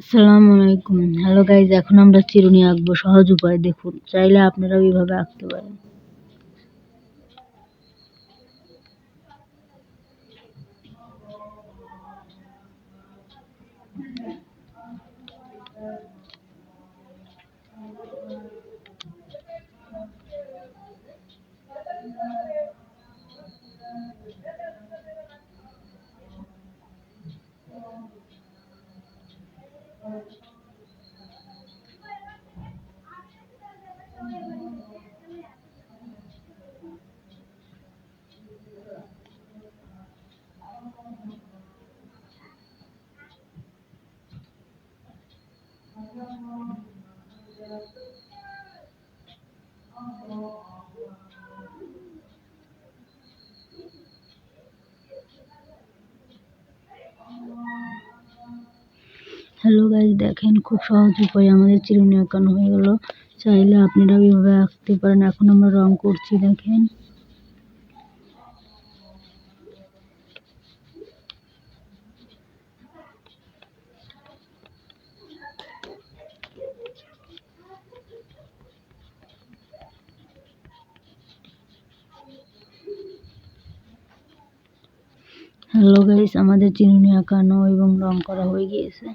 আসসালামু আলাইকুম। Hello guys, এখন আমরা চিরুনি আঁকবো সহজ উপায় দেখুন। চাইলে আপনারাও এইভাবে আঁকতে পারেন। হ্যালো গাইজ, দেখেন খুব সহজ উপায়ে আমাদের চিরুনি আঁকানো হয়ে গেল। চাইলে আপনারাও এইভাবে আঁকতে পারেন। এখন আমরা রং করছি, দেখেন। হ্যালো গাইস, আমাদের চিরুনি আঁকানো এবং রং করা হয়ে গিয়েছে।